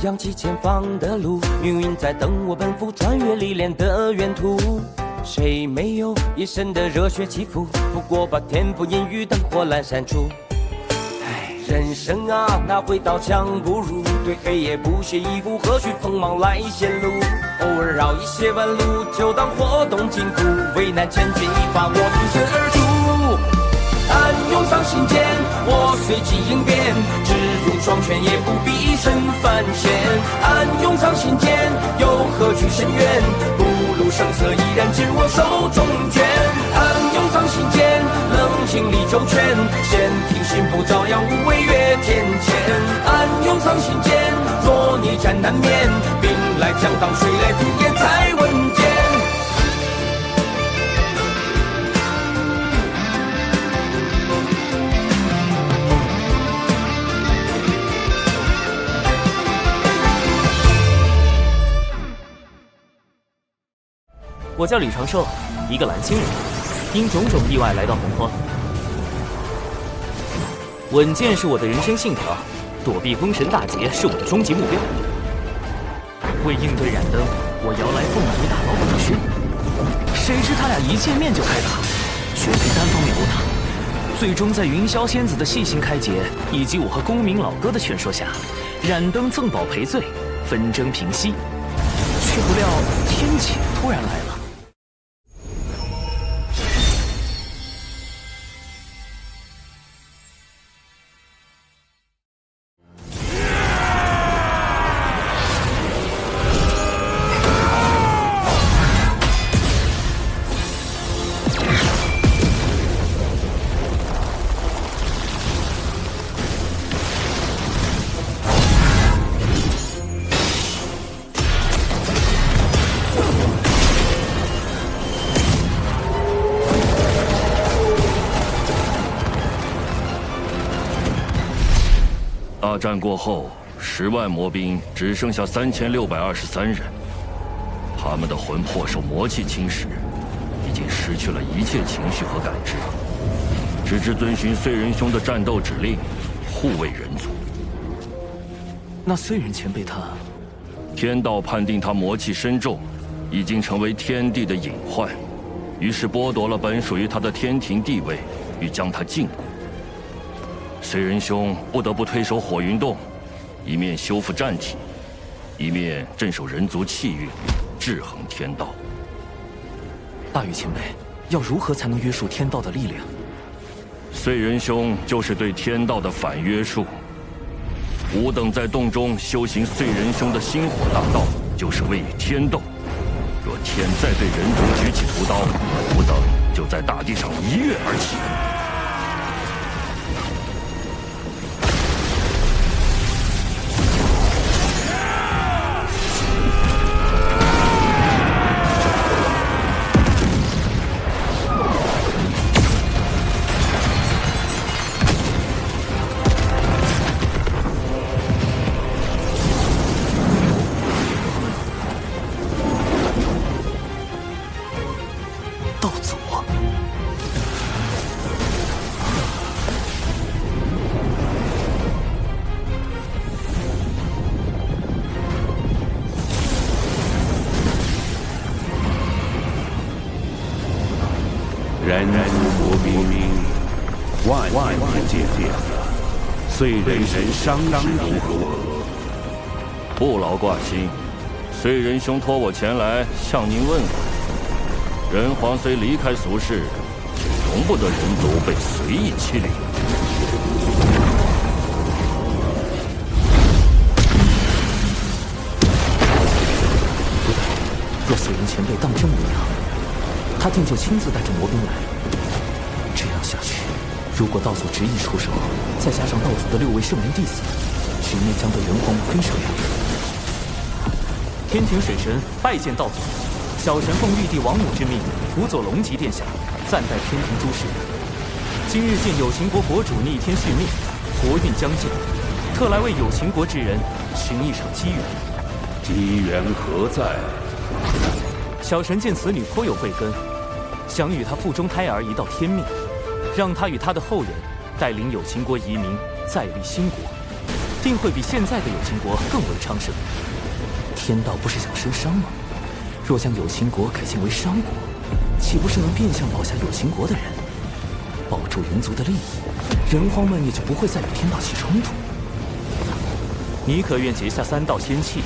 扬起前方的路，命运在等我奔赴穿越历练的远途。谁没有一身的热血起伏？不过把天赋阴雨灯火阑珊处。人生啊，哪会刀枪不入？对黑夜不屑一顾，何须锋芒来显露？偶尔绕一些弯路，就当活动筋骨。为难千钧一发，我挺身而出。暗涌上心间，我随机应变，只用双拳也不必身犯险。暗涌上心间，又何惧深渊？不露声色，依然紧握手中拳。暗涌上心间，冷静理周全，闲庭信步，照样无畏越天堑。暗涌上心间，若逆战难免，兵来将挡，水来土掩才稳健。我叫李长寿，一个蓝星人，因种种意外来到洪荒。稳健是我的人生信条，躲避封神大劫是我的终极目标。为应对冉登，我摇来凤族大佬李轩，谁知他俩一见面就开打，绝非单方面殴打。最终在云霄仙子的细心开解，以及我和公明老哥的劝说下，冉登赠宝赔罪，纷争平息。却不料天启突然来了。大战过后，10万魔兵只剩下3623人，他们的魂魄受魔气侵蚀，已经失去了一切情绪和感知，只知遵循燧人兄的战斗指令，护卫人族。那燧人前辈他，天道判定他魔气深重，已经成为天地的隐患，于是剥夺了本属于他的天庭地位，并将他禁锢。燧人兄不得不退守火云洞，一面修复战体，一面镇守人族气运，制衡天道。大禹前辈，要如何才能约束天道的力量？燧人兄就是对天道的反约束。吾等在洞中修行燧人兄的星火大道，就是为与天斗。若天再对人族举起屠刀，吾等就在大地上一跃而起。然魔兵万年见面了，燧人伤势如何？不劳挂心，燧人兄托我前来向您问候。人皇虽离开俗世，却容不得人族被随意欺凌。不对，若燧人前辈当真无恙，他定就亲自带着魔兵来。这样下去，如果道祖执意出手，再加上道祖的6位圣人弟子，局面将对人皇无非手呀。天庭水神拜见道祖，小神奉玉帝王母之命，辅佐龙吉殿下，暂代天庭诸事。今日见有情国国主逆天续命，国运将尽，特来为有情国之人寻一场机缘。机缘何在？小神见此女颇有慧根，想与她腹中胎儿一道天命，让她与她的后人带领有情国移民，再立新国。定会比现在的有情国更为昌盛。天道不是想生商吗？若将有情国改建为商国，岂不是能变相保下有情国的人，保住人族的利益？人荒们也就不会再与天道起冲突。你可愿结下3道仙契？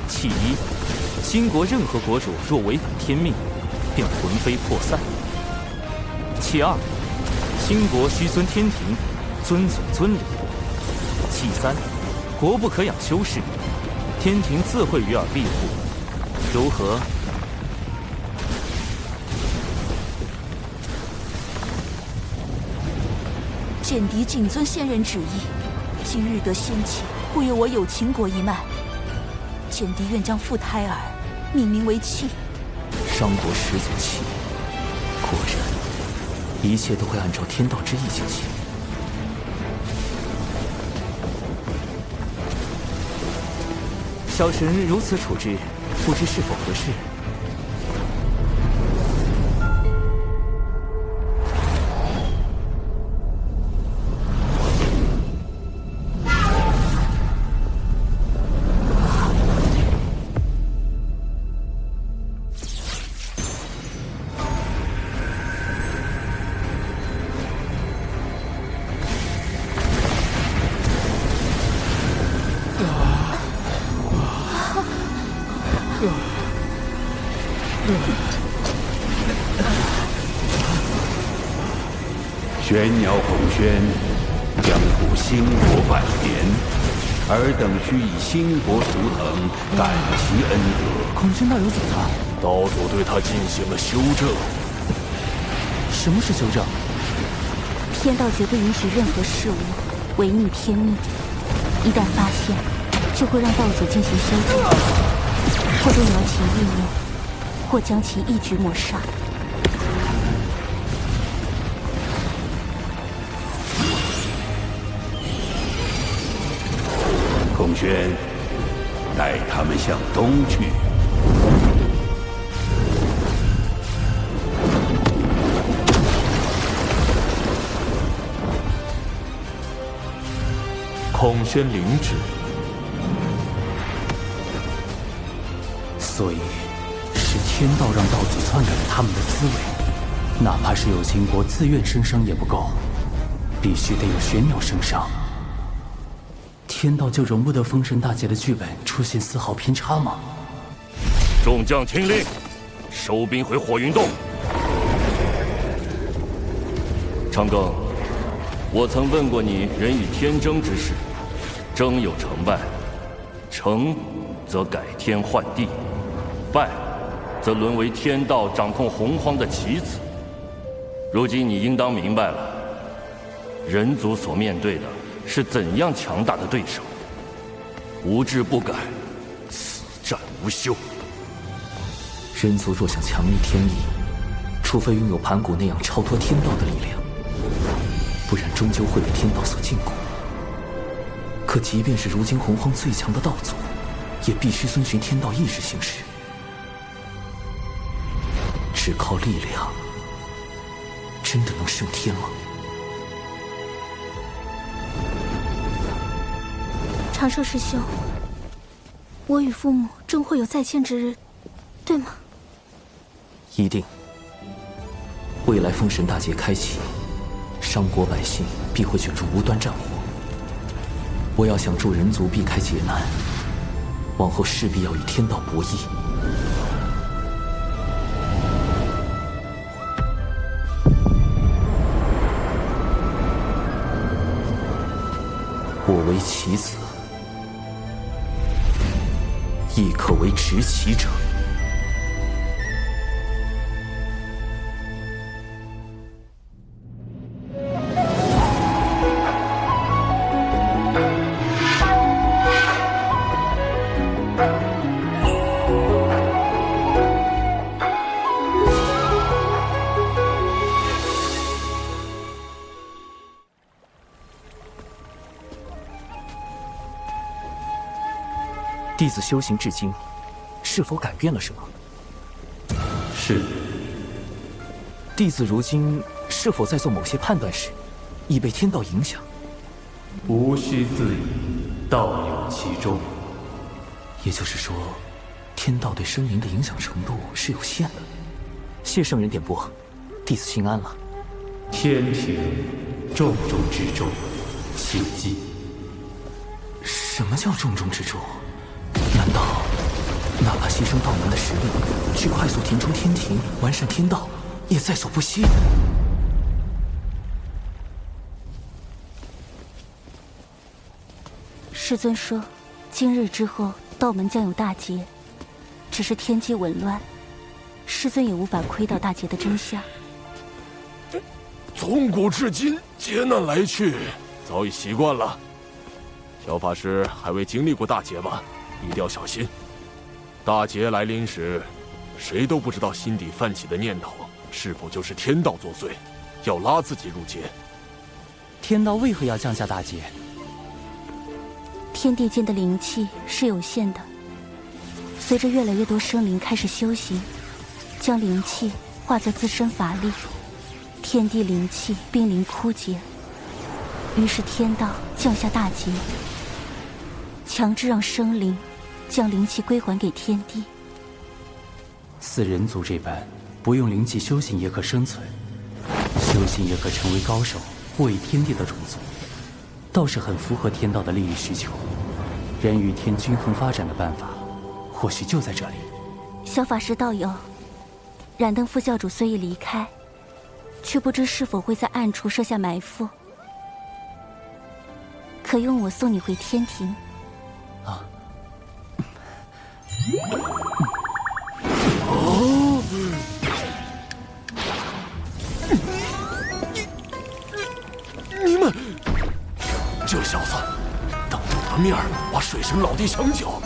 契一，新国任何国主若违反天命，便魂飞魄散。契二，新国须遵天庭，遵祖遵礼。契三，国不可养修士，天庭自会与尔庇护。如何？简狄谨遵先人旨意，今日得仙契，护佑我有情国一脉。简狄愿将傅胎儿命名为契。商国始祖契，果然，一切都会按照天道之意进行。小神如此处置，不知是否合适？玄鸟孔宣将护兴国百年，尔等须以兴国图腾感其恩德。孔宣大人怎么了？道祖对他进行了修正。什么是修正？天道绝不允许任何事物违逆天命，一旦发现，就会让道祖进行修正，或动摇其意念，或将其一举抹杀。孔宣，带他们向东去。孔宣领旨。所以，是天道让道祖篡改了他们的思维，哪怕是有情国自愿生商也不够，必须得有玄鸟生商。天道就容不得封神大劫的剧本出现丝毫偏差吗？众将听令，收兵回火云洞。长庚，我曾问过你人与天争之事，争有成败，成则改天换地，败则沦为天道掌控洪荒的棋子。如今你应当明白了，人族所面对的是怎样强大的对手，无志不改，此战无休。人族若想强逆天意，除非拥有盘古那样超脱天道的力量，不然终究会被天道所禁锢。可即便是如今洪荒最强的道祖，也必须遵循天道意志行事。只靠力量，真的能胜天吗？长寿师兄，我与父母终会有再见之日，对吗？一定。未来封神大劫开启，商国百姓必会卷入无端战火。我要想助人族避开劫难，往后势必要与天道博弈。我为棋子，亦可为执棋者。弟子修行至今，是否改变了什么？是。弟子如今是否在做某些判断时，已被天道影响？无需自疑，道有其中。也就是说，天道对生灵的影响程度是有限的。谢圣人点拨，弟子心安了。天庭重中之重，切记。什么叫重中之重？难道哪怕牺牲道门的实力，去快速填充天庭、完善天道，也在所不惜？师尊说，今日之后道门将有大劫，只是天机紊乱，师尊也无法窥到大劫的真相。从古至今，劫难来去，早已习惯了。小法师还未经历过大劫吧？一定要小心。大劫来临时，谁都不知道心底泛起的念头是否就是天道作祟，要拉自己入劫。天道为何要降下大劫？天地间的灵气是有限的，随着越来越多生灵开始修行，将灵气化作自身法力，天地灵气濒临枯竭，于是天道降下大劫，强制让生灵将灵气归还给天地。似人族这般，不用灵气修行也可生存，修行也可成为高手，护卫天地的种族，倒是很符合天道的利益需求。人与天均衡发展的办法，或许就在这里。小法师道友，燃灯副教主虽已离开，却不知是否会在暗处设下埋伏，可用我送你回天庭。啊！哦！你们这小子，当着我的面把水神老弟抢走，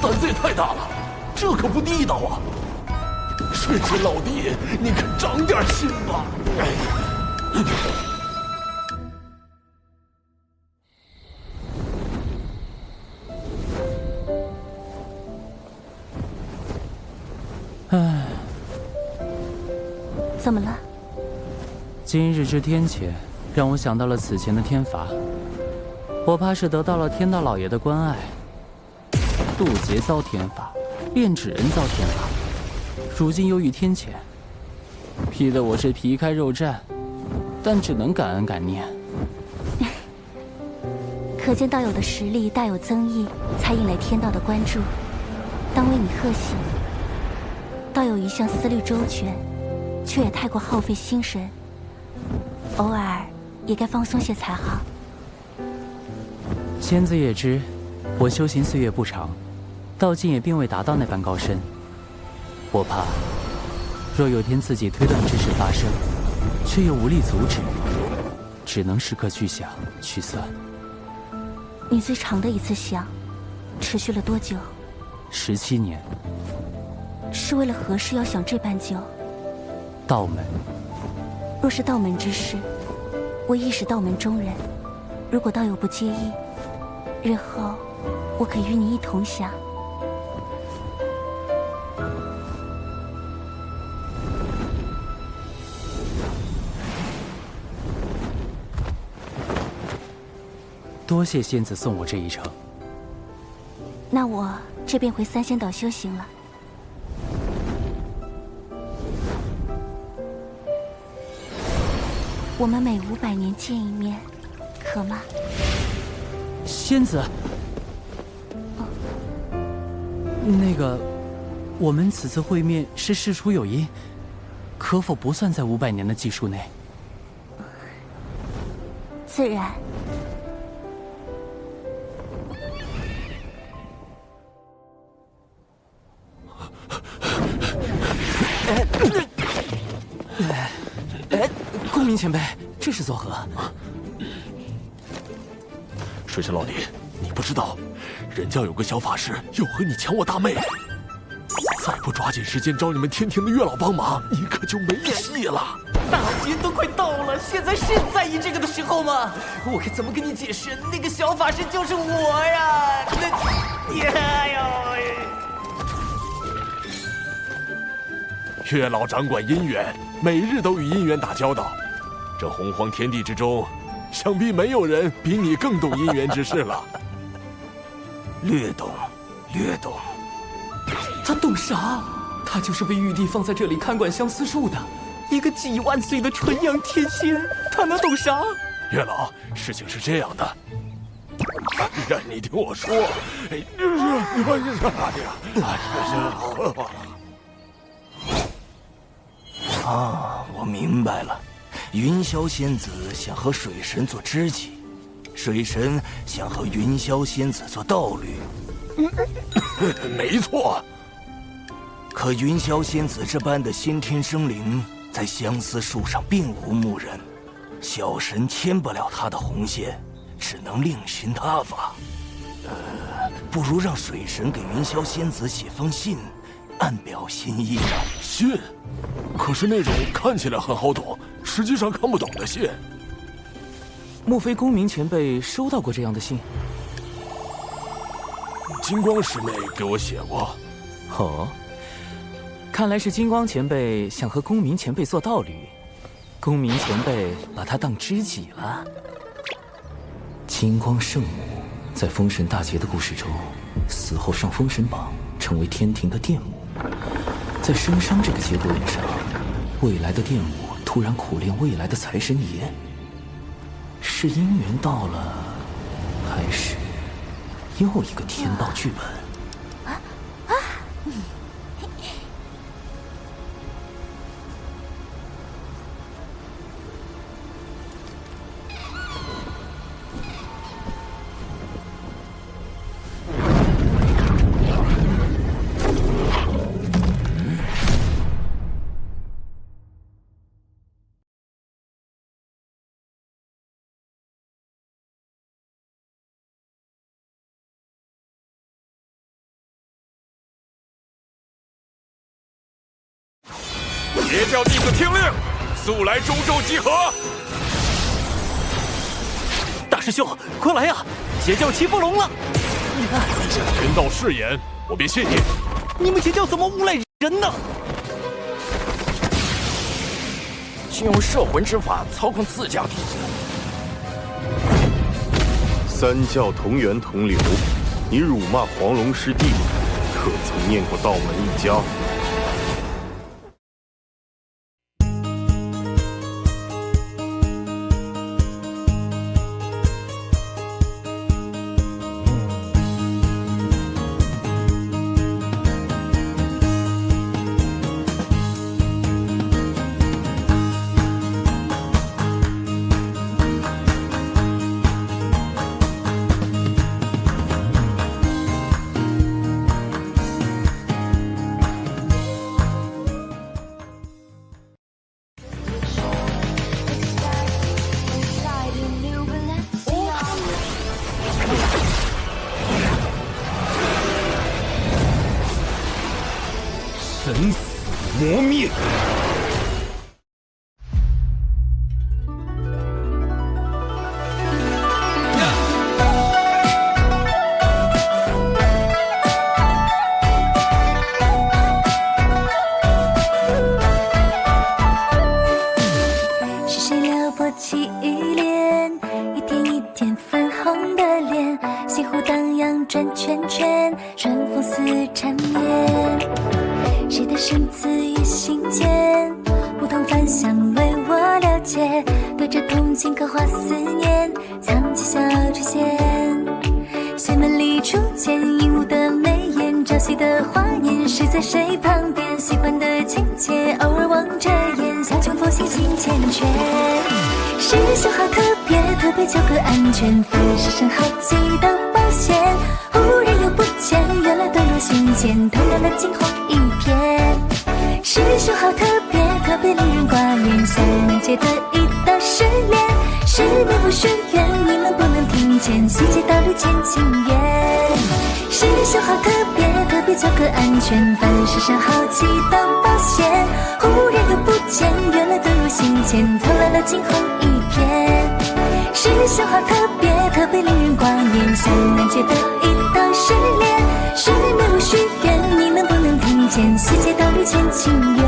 胆子也太大了，这可不地道啊！水神老弟，你可长点心吧！唉，怎么了？今日之天谴，让我想到了此前的天罚。我怕是得到了天道老爷的关爱。渡劫遭天罚，炼纸人遭天罚，如今又遇天谴，逼得我是皮开肉绽，但只能感恩感念。可见道友的实力大有增益，才引来天道的关注，当为你贺喜。道友一向思虑周全，却也太过耗费心神，偶尔也该放松些才好。仙子也知，我修行岁月不长，到今也并未达到那般高深。我怕，若有天自己推断之事发生，却又无力阻止，只能时刻去想去算。你最长的一次想，持续了多久？17年。是为了何事要想这般久？道门。若是道门之事，我亦是道门中人。如果道友不介意，日后我可与你一同想。多谢仙子送我这一程。那我这便回三仙岛修行了。我们每500年见一面，可吗？仙子，那个，我们此次会面是事出有因，可否不算在500年的计数内？自然。公明前辈，这是作何？水神老弟，你不知道，人家有个小法师又和你抢我大妹，再不抓紧时间找你们天庭的月老帮忙，你可就没戏了。大劫都快到了，现在是在意这个的时候吗？我该怎么跟你解释？那个小法师就是我呀！月老掌管姻缘，每日都与姻缘打交道。这洪荒天地之中，想必没有人比你更懂姻缘之事了。略懂，略懂。他懂啥？他就是被玉帝放在这里看管相思树的一个几万岁的纯阳天仙，他能懂啥？月老，事情是这样的，让你听我说。啊，我明白了，云霄仙子想和水神做知己，水神想和云霄仙子做道侣。没错。可云霄仙子这般的先天生灵，在相思树上并无牧人，小神牵不了她的红线，只能另寻他法。不如让水神给云霄仙子写封信，暗表心意呢？信？可是那种看起来很好懂，实际上看不懂的信。莫非公明前辈收到过这样的信？金光师妹给我写过。哦，看来是金光前辈想和公明前辈做道侣，公明前辈把他当知己了。金光圣母在封神大劫的故事中，死后上封神榜，成为天庭的殿母。在生商这个节骨眼上，未来的殿母突然苦练未来的财神爷，是姻缘到了，还是又一个天道剧本？邪教弟子听令，速来中州集合！大师兄，快来呀！邪教欺负龙了！你想天道誓言，我便信你。你们邪教怎么诬赖人呢？请用摄魂之法操控自教弟子。三教同源同流，你辱骂黄龙师弟，可曾念过道门一家？神死魔灭。是谁撩拨起依恋，一点一点粉红的脸，心湖荡漾转圈圈，春风似缠绵。谁的生字于心间，不同凡响为我了解，对着铜镜刻画思念，藏起小垂涎。轩门里初见鹦鹉的眉眼，朝夕的华年，谁在谁旁边？喜欢的情节，偶尔望着眼，小穷佛心心缱绻。师兄好特别，特别求个安全，分世上好几道保险。忽然又不见，原来遁入心间，透亮了惊鸿一瞥。师兄好特别，特别令人挂念，像人界的一道失恋。失眠不许愿，你能不能听见？细节道路见情缘。师兄好特别，特别求个安全，凡世上好几道保险。忽然又不见，原来遁入心间，透亮了惊鸿一瞥。师兄好特别，特别令人挂念，像人界的一道失恋。失眠不许愿，你能不能听见？细节道路见情缘。